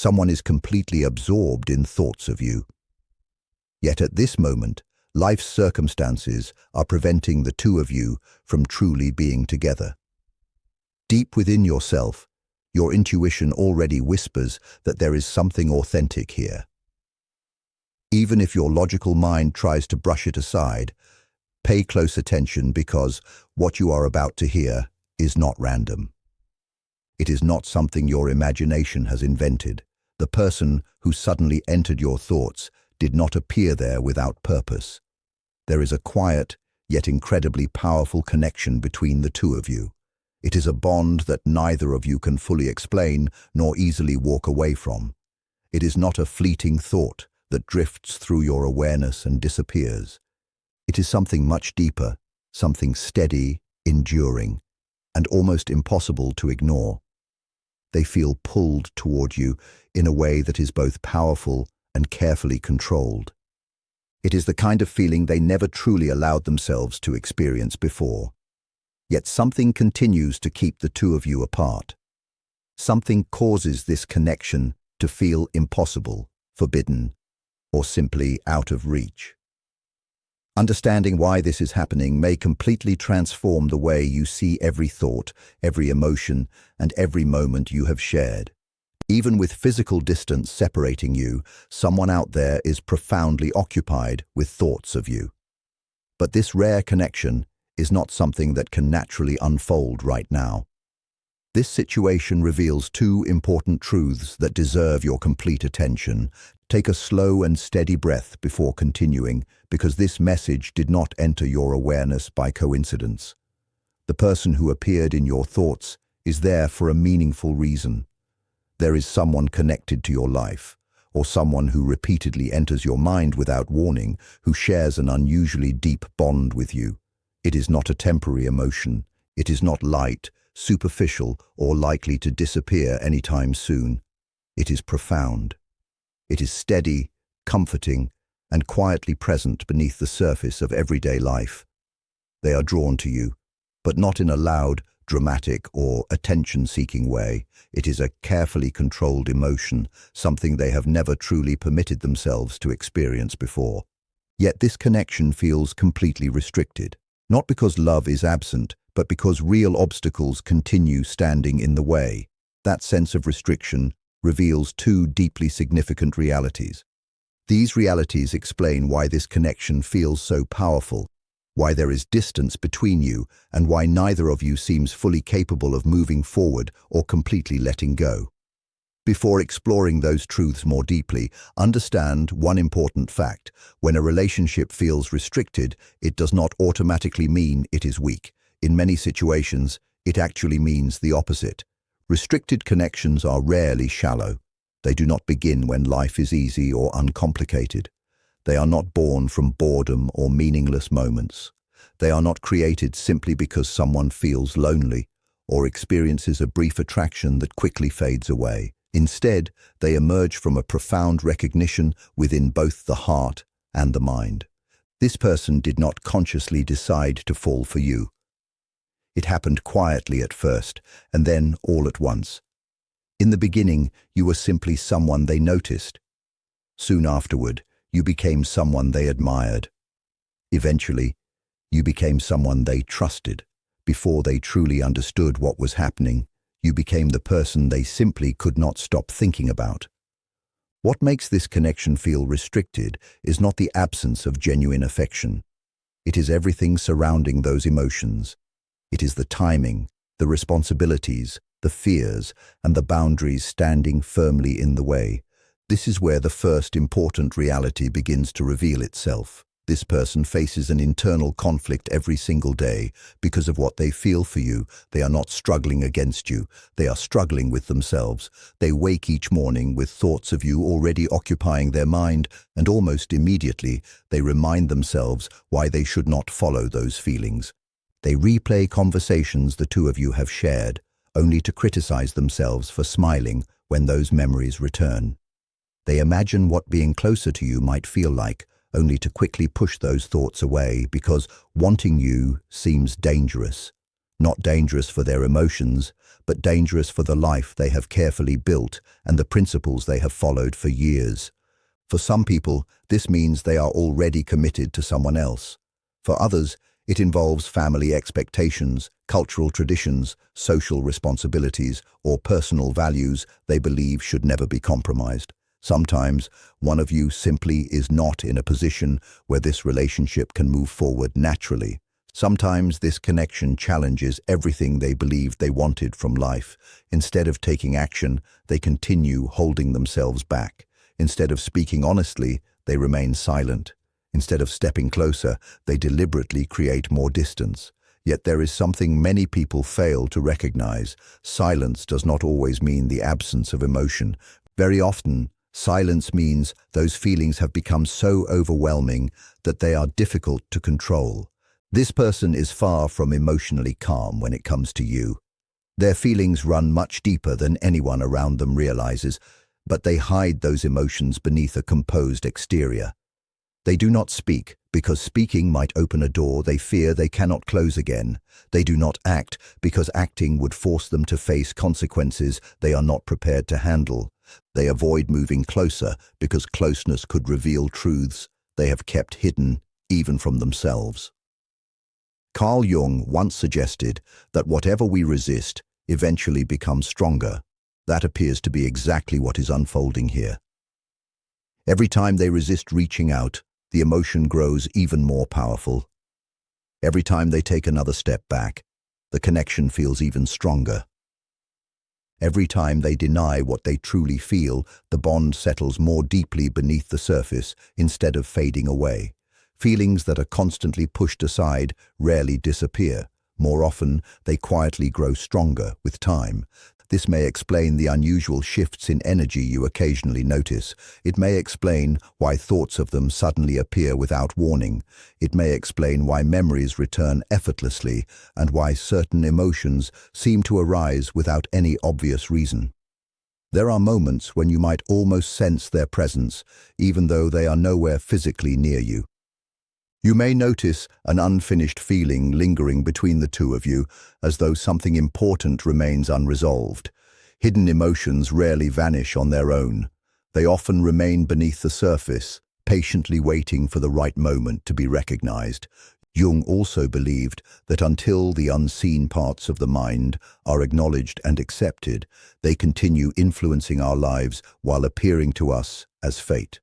Someone is completely absorbed in thoughts of you. Yet at this moment, life's circumstances are preventing the two of you from truly being together. Deep within yourself, your intuition already whispers that there is something authentic here. Even if your logical mind tries to brush it aside, pay close attention because what you are about to hear is not random. It is not something your imagination has invented. The person who suddenly entered your thoughts did not appear there without purpose. There is a quiet, yet incredibly powerful connection between the two of you. It is a bond that neither of you can fully explain nor easily walk away from. It is not a fleeting thought that drifts through your awareness and disappears. It is something much deeper, something steady, enduring, and almost impossible to ignore. They feel pulled toward you in a way that is both powerful and carefully controlled. It is the kind of feeling they never truly allowed themselves to experience before. Yet something continues to keep the two of you apart. Something causes this connection to feel impossible, forbidden, or simply out of reach. Understanding why this is happening may completely transform the way you see every thought, every emotion, and every moment you have shared. Even with physical distance separating you, someone out there is profoundly occupied with thoughts of you. But this rare connection is not something that can naturally unfold right now. This situation reveals two important truths that deserve your complete attention. Take a slow and steady breath before continuing, because this message did not enter your awareness by coincidence. The person who appeared in your thoughts is there for a meaningful reason. There is someone connected to your life, or someone who repeatedly enters your mind without warning, who shares an unusually deep bond with you. It is not a temporary emotion. It is not light, superficial, or likely to disappear anytime soon. It is profound. It is steady, comforting, and quietly present beneath the surface of everyday life. They are drawn to you, but not in a loud, dramatic, or attention-seeking way. It is a carefully controlled emotion, something they have never truly permitted themselves to experience before. Yet this connection feels completely restricted. Not because love is absent, but because real obstacles continue standing in the way. That sense of restriction reveals two deeply significant realities. These realities explain why this connection feels so powerful, why there is distance between you, and why neither of you seems fully capable of moving forward or completely letting go. Before exploring those truths more deeply, understand one important fact. When a relationship feels restricted, it does not automatically mean it is weak. In many situations, it actually means the opposite. Restricted connections are rarely shallow. They do not begin when life is easy or uncomplicated. They are not born from boredom or meaningless moments. They are not created simply because someone feels lonely or experiences a brief attraction that quickly fades away. Instead, they emerge from a profound recognition within both the heart and the mind. This person did not consciously decide to fall for you. It happened quietly at first, and then all at once. In the beginning, you were simply someone they noticed. Soon afterward, you became someone they admired. Eventually, you became someone they trusted. Before they truly understood what was happening, you became the person they simply could not stop thinking about. What makes this connection feel restricted is not the absence of genuine affection. It is everything surrounding those emotions. It is the timing, the responsibilities, the fears, and the boundaries standing firmly in the way. This is where the first important reality begins to reveal itself. This person faces an internal conflict every single day because of what they feel for you. They are not struggling against you. They are struggling with themselves. They wake each morning with thoughts of you already occupying their mind, and almost immediately they remind themselves why they should not follow those feelings. They replay conversations the two of you have shared, only to criticize themselves for smiling when those memories return. They imagine what being closer to you might feel like, only to quickly push those thoughts away because wanting you seems dangerous. not dangerous for their emotions, but dangerous for the life they have carefully built and the principles they have followed for years. For some people, this means they are already committed to someone else. For others, it involves family expectations, cultural traditions, social responsibilities, or personal values they believe should never be compromised. Sometimes, one of you simply is not in a position where this relationship can move forward naturally. Sometimes this connection challenges everything they believed they wanted from life. Instead of taking action, they continue holding themselves back. Instead of speaking honestly, they remain silent. Instead of stepping closer, they deliberately create more distance. Yet there is something many people fail to recognize. Silence does not always mean the absence of emotion. Very often, silence means those feelings have become so overwhelming that they are difficult to control. This person is far from emotionally calm when it comes to you. Their feelings run much deeper than anyone around them realizes, but they hide those emotions beneath a composed exterior. They do not speak because speaking might open a door they fear they cannot close again. They do not act because acting would force them to face consequences they are not prepared to handle. They avoid moving closer because closeness could reveal truths they have kept hidden, even from themselves. Carl Jung once suggested that whatever we resist eventually becomes stronger. That appears to be exactly what is unfolding here. Every time they resist reaching out, the emotion grows even more powerful. Every time they take another step back, the connection feels even stronger. Every time they deny what they truly feel, the bond settles more deeply beneath the surface instead of fading away. Feelings that are constantly pushed aside rarely disappear. More often, they quietly grow stronger with time. This may explain the unusual shifts in energy you occasionally notice. It may explain why thoughts of them suddenly appear without warning. It may explain why memories return effortlessly and why certain emotions seem to arise without any obvious reason. There are moments when you might almost sense their presence, even though they are nowhere physically near you. You may notice an unfinished feeling lingering between the two of you, as though something important remains unresolved. Hidden emotions rarely vanish on their own. They often remain beneath the surface, patiently waiting for the right moment to be recognized. Jung also believed that until the unseen parts of the mind are acknowledged and accepted, they continue influencing our lives while appearing to us as fate.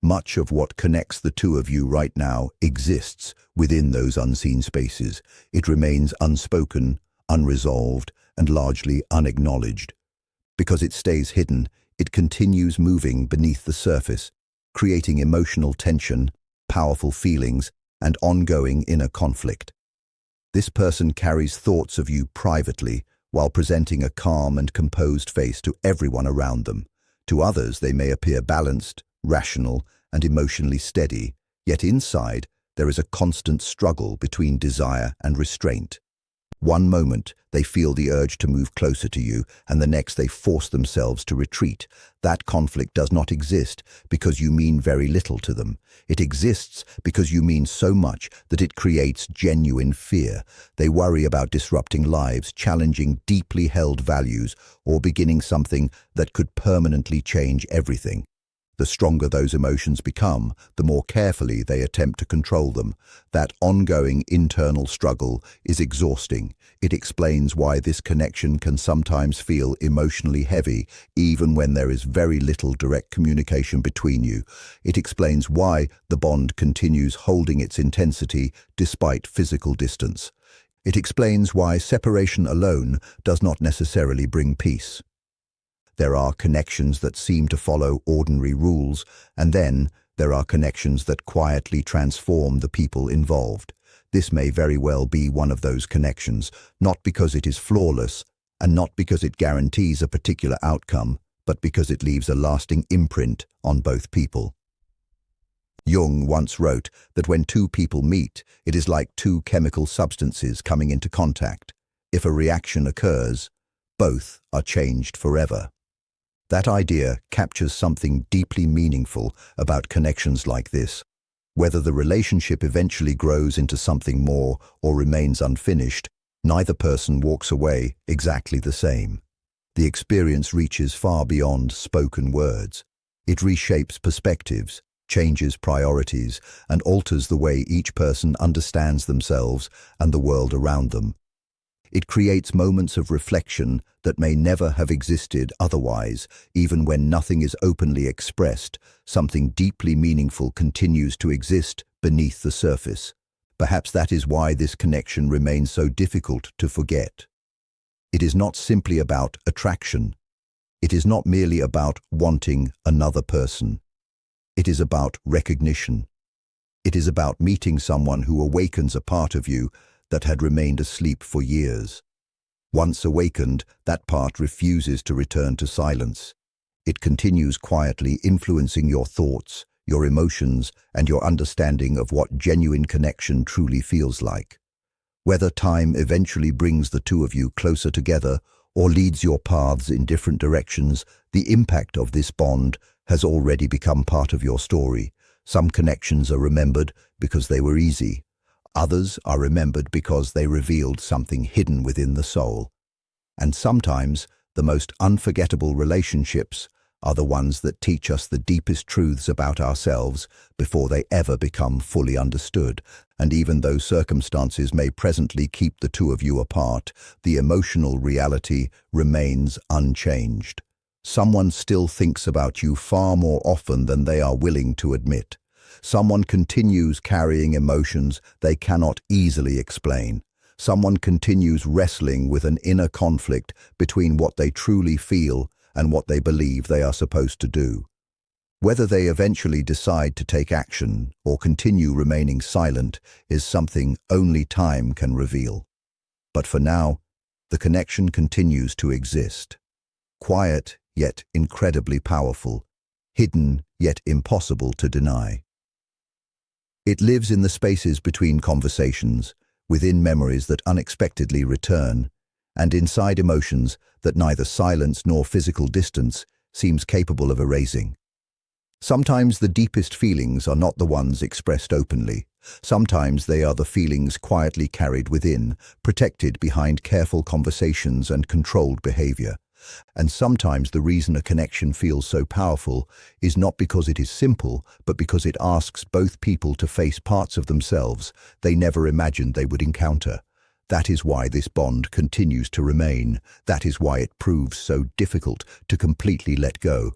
Much of what connects the two of you right now exists within those unseen spaces. It remains unspoken, unresolved, and largely unacknowledged. Because it stays hidden, it continues moving beneath the surface, creating emotional tension, powerful feelings, and ongoing inner conflict. This person carries thoughts of you privately while presenting a calm and composed face to everyone around them. To others, they may appear balanced, rational, and emotionally steady, yet inside there is a constant struggle between desire and restraint. One moment they feel the urge to move closer to you, and the next they force themselves to retreat. That conflict does not exist because you mean very little to them. It exists because you mean so much that it creates genuine fear. They worry about disrupting lives, challenging deeply held values, or beginning something that could permanently change everything. The stronger those emotions become, the more carefully they attempt to control them. That ongoing internal struggle is exhausting. It explains why this connection can sometimes feel emotionally heavy, even when there is very little direct communication between you. It explains why the bond continues holding its intensity despite physical distance. It explains why separation alone does not necessarily bring peace. There are connections that seem to follow ordinary rules, and then there are connections that quietly transform the people involved. This may very well be one of those connections, not because it is flawless, and not because it guarantees a particular outcome, but because it leaves a lasting imprint on both people. Jung once wrote that when two people meet, it is like two chemical substances coming into contact. If a reaction occurs, both are changed forever. That idea captures something deeply meaningful about connections like this. Whether the relationship eventually grows into something more or remains unfinished, Neither person walks away exactly the same. The experience reaches far beyond spoken words. It reshapes perspectives, changes priorities, and alters the way each person understands themselves and the world around them. It creates moments of reflection that may never have existed otherwise. Even when nothing is openly expressed, something deeply meaningful continues to exist beneath the surface. Perhaps that is why this connection remains so difficult to forget. It is not simply about attraction. It is not merely about wanting another person. It is about recognition. It is about meeting someone who awakens a part of you that had remained asleep for years. Once awakened, that part refuses to return to silence. It continues quietly influencing your thoughts, your emotions, and your understanding of what genuine connection truly feels like. Whether time eventually brings the two of you closer together or leads your paths in different directions, the impact of this bond has already become part of your story. Some connections are remembered because they were easy. Others are remembered because they revealed something hidden within the soul. And sometimes, the most unforgettable relationships are the ones that teach us the deepest truths about ourselves before they ever become fully understood. And even though circumstances may presently keep the two of you apart, the emotional reality remains unchanged. Someone still thinks about you far more often than they are willing to admit. Someone continues carrying emotions they cannot easily explain. Someone continues wrestling with an inner conflict between what they truly feel and what they believe they are supposed to do. Whether they eventually decide to take action or continue remaining silent is something only time can reveal. But for now, the connection continues to exist. Quiet, yet incredibly powerful. Hidden, yet impossible to deny. It lives in the spaces between conversations, within memories that unexpectedly return, and inside emotions that neither silence nor physical distance seems capable of erasing. Sometimes the deepest feelings are not the ones expressed openly. Sometimes they are the feelings quietly carried within, protected behind careful conversations and controlled behavior. And sometimes the reason a connection feels so powerful is not because it is simple, but because it asks both people to face parts of themselves they never imagined they would encounter. That is why this bond continues to remain. That is why it proves so difficult to completely let go.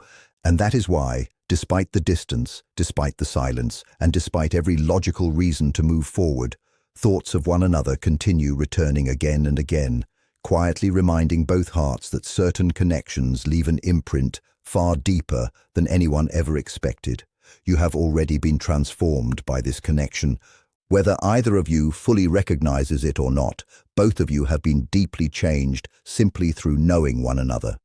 And that is why, despite the distance, despite the silence, and despite every logical reason to move forward, thoughts of one another continue returning again and again, quietly reminding both hearts that certain connections leave an imprint far deeper than anyone ever expected. You have already been transformed by this connection. Whether either of you fully recognizes it or not, both of you have been deeply changed simply through knowing one another.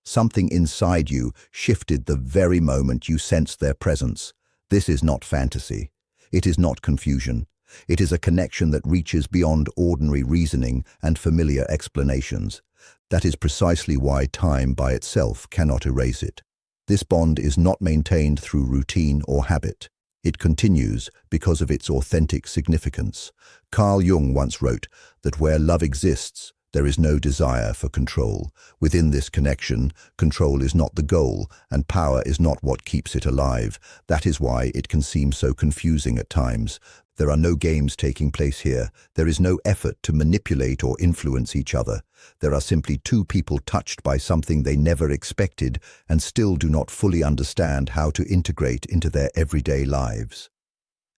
Something inside you shifted the very moment you sensed their presence. This is not fantasy. It is not confusion. It is a connection that reaches beyond ordinary reasoning and familiar explanations. That is precisely why time by itself cannot erase it. This bond is not maintained through routine or habit. It continues because of its authentic significance. Carl Jung once wrote that where love exists, there is no desire for control. Within this connection, control is not the goal, and power is not what keeps it alive. That is why it can seem so confusing at times. There are no games taking place here. There is no effort to manipulate or influence each other. There are simply two people touched by something they never expected and still do not fully understand how to integrate into their everyday lives.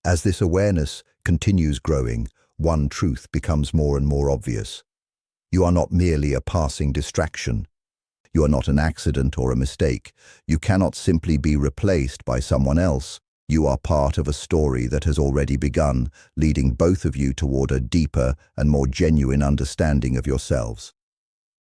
As this awareness continues growing, one truth becomes more and more obvious. You are not merely a passing distraction. You are not an accident or a mistake. You cannot simply be replaced by someone else. You are part of a story that has already begun, leading both of you toward a deeper and more genuine understanding of yourselves.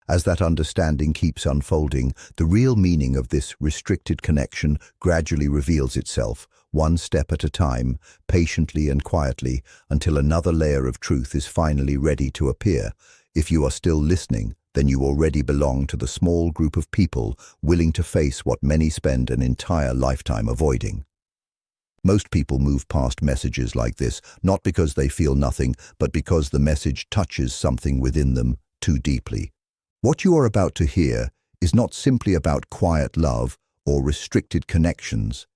As that understanding keeps unfolding, the real meaning of this restricted connection gradually reveals itself, one step at a time, patiently and quietly, until another layer of truth is finally ready to appear. If you are still listening, then you already belong to the small group of people willing to face what many spend an entire lifetime avoiding. Most people move past messages like this, not because they feel nothing, but because the message touches something within them too deeply. What you are about to hear is not simply about quiet love or restricted connections.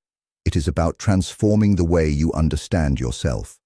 It is about transforming the way you understand yourself.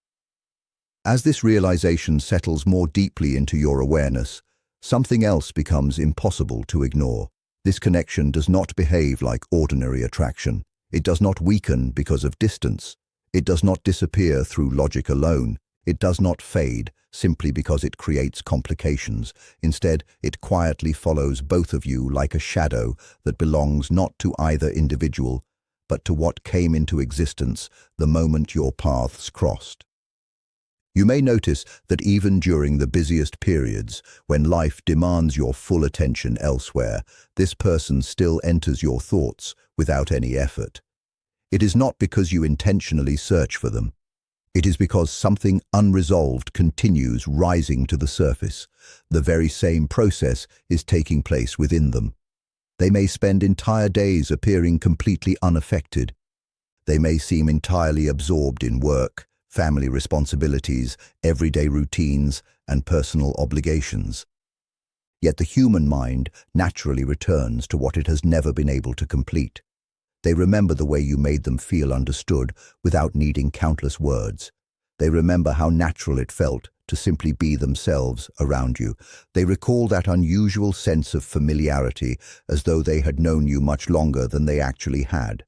As this realization settles more deeply into your awareness, something else becomes impossible to ignore. This connection does not behave like ordinary attraction. It does not weaken because of distance. It does not disappear through logic alone. It does not fade simply because it creates complications. Instead, it quietly follows both of you like a shadow that belongs not to either individual, but to what came into existence the moment your paths crossed. You may notice that even during the busiest periods, when life demands your full attention elsewhere, this person still enters your thoughts without any effort. It is not because you intentionally search for them. It is because something unresolved continues rising to the surface. The very same process is taking place within them. They may spend entire days appearing completely unaffected. They may seem entirely absorbed in work, family responsibilities, everyday routines, and personal obligations. Yet the human mind naturally returns to what it has never been able to complete. They remember the way you made them feel understood without needing countless words. They remember how natural it felt to simply be themselves around you. They recall that unusual sense of familiarity as though they had known you much longer than they actually had.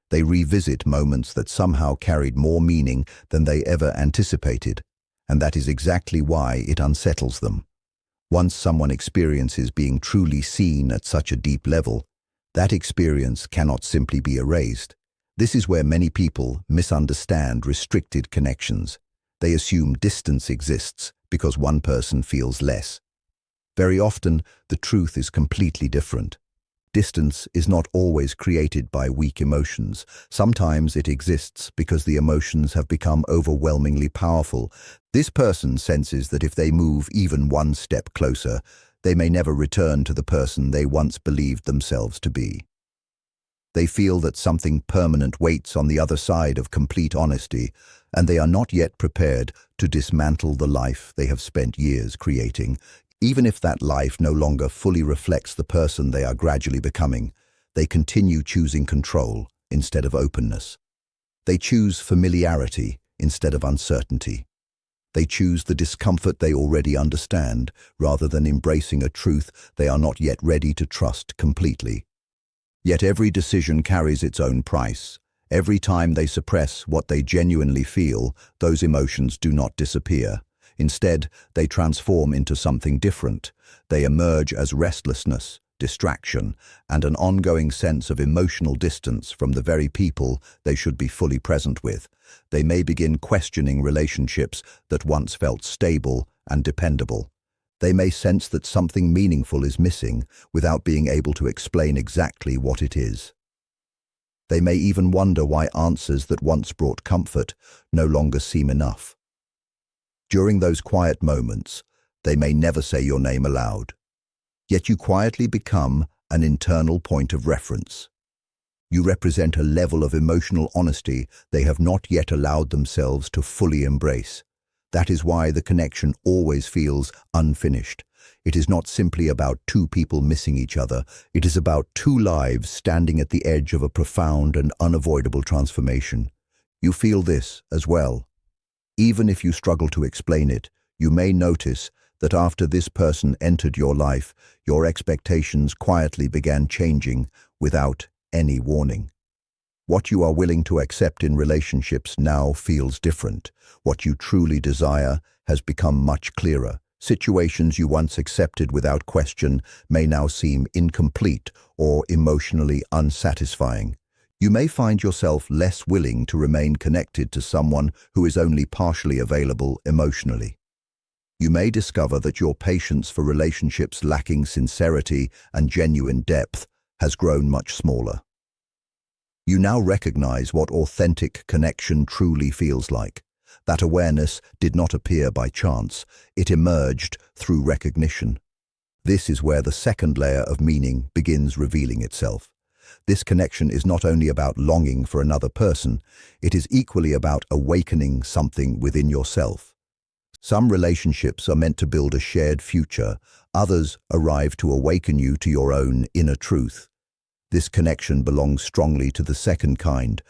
They revisit moments that somehow carried more meaning than they ever anticipated, and that is exactly why it unsettles them. Once someone experiences being truly seen at such a deep level, that experience cannot simply be erased. This is where many people misunderstand restricted connections. They assume distance exists because one person feels less. Very often, the truth is completely different. Distance is not always created by weak emotions. Sometimes it exists because the emotions have become overwhelmingly powerful. This person senses that if they move even one step closer, they may never return to the person they once believed themselves to be. They feel that something permanent waits on the other side of complete honesty, and they are not yet prepared to dismantle the life they have spent years creating. Even if that life no longer fully reflects the person they are gradually becoming, they continue choosing control instead of openness. They choose familiarity instead of uncertainty. They choose the discomfort they already understand rather than embracing a truth they are not yet ready to trust completely. Yet every decision carries its own price. Every time they suppress what they genuinely feel, those emotions do not disappear. Instead, they transform into something different. They emerge as restlessness, distraction, and an ongoing sense of emotional distance from the very people they should be fully present with. They may begin questioning relationships that once felt stable and dependable. They may sense that something meaningful is missing without being able to explain exactly what it is. They may even wonder why answers that once brought comfort no longer seem enough. During those quiet moments, they may never say your name aloud. Yet you quietly become an internal point of reference. You represent a level of emotional honesty they have not yet allowed themselves to fully embrace. That is why the connection always feels unfinished. It is not simply about two people missing each other. It is about two lives standing at the edge of a profound and unavoidable transformation. You feel this as well. Even if you struggle to explain it, you may notice that after this person entered your life, your expectations quietly began changing without any warning. What you are willing to accept in relationships now feels different. What you truly desire has become much clearer. Situations you once accepted without question may now seem incomplete or emotionally unsatisfying. You may find yourself less willing to remain connected to someone who is only partially available emotionally. You may discover that your patience for relationships lacking sincerity and genuine depth has grown much smaller. You now recognize what authentic connection truly feels like. That awareness did not appear by chance. It emerged through recognition. This is where the second layer of meaning begins revealing itself. This connection is not only about longing for another person, it is equally about awakening something within yourself. Some relationships are meant to build a shared future, others arrive to awaken you to your own inner truth. This connection belongs strongly to the second kind,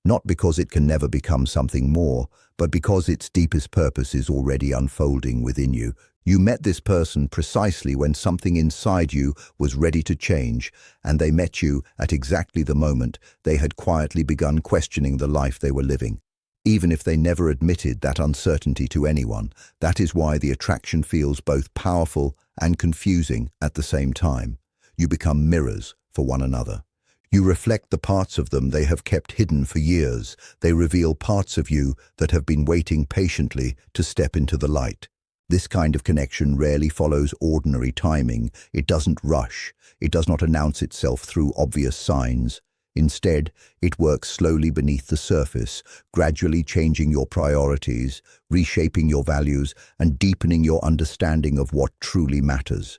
not because it can never become something more, but because its deepest purpose is already unfolding within you. You met this person precisely when something inside you was ready to change, and they met you at exactly the moment they had quietly begun questioning the life they were living. Even if they never admitted that uncertainty to anyone, that is why the attraction feels both powerful and confusing at the same time. You become mirrors for one another. You reflect the parts of them they have kept hidden for years. They reveal parts of you that have been waiting patiently to step into the light. This kind of connection rarely follows ordinary timing. It doesn't rush. It does not announce itself through obvious signs. Instead, it works slowly beneath the surface, gradually changing your priorities, reshaping your values, and deepening your understanding of what truly matters.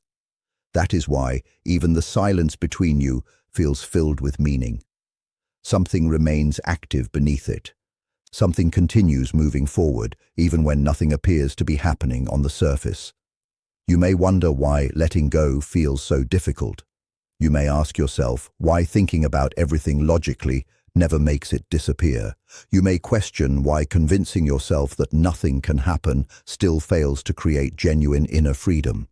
That is why even the silence between you feels filled with meaning. Something remains active beneath it. Something continues moving forward, even when nothing appears to be happening on the surface. You may wonder why letting go feels so difficult. You may ask yourself why thinking about everything logically never makes it disappear. You may question why convincing yourself that nothing can happen still fails to create genuine inner freedom.